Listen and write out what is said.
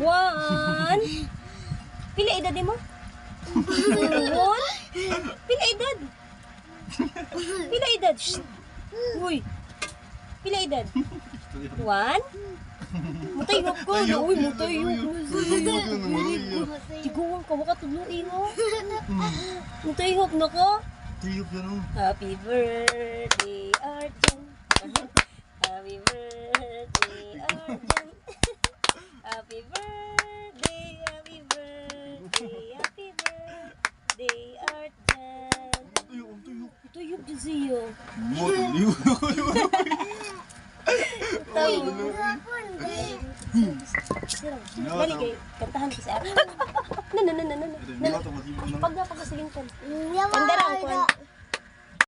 One. Pila edad mo? One. Pila edad? Pila edad? Uy. Pila edad? One. Mutayok ko. Uy, mutayok. Tiguan ka, waka tuluin mo. Mutayok na ko. Tiyok yan o. Happy birthday, Arjan. Happy birthday, Arjan. Happy birthday, happy birthday, happy birthday, Arjan. Tuyok din siyo. Dali kay kantahan ko sa. No. Pag na pagkasilingkan. Kandara ang kuan.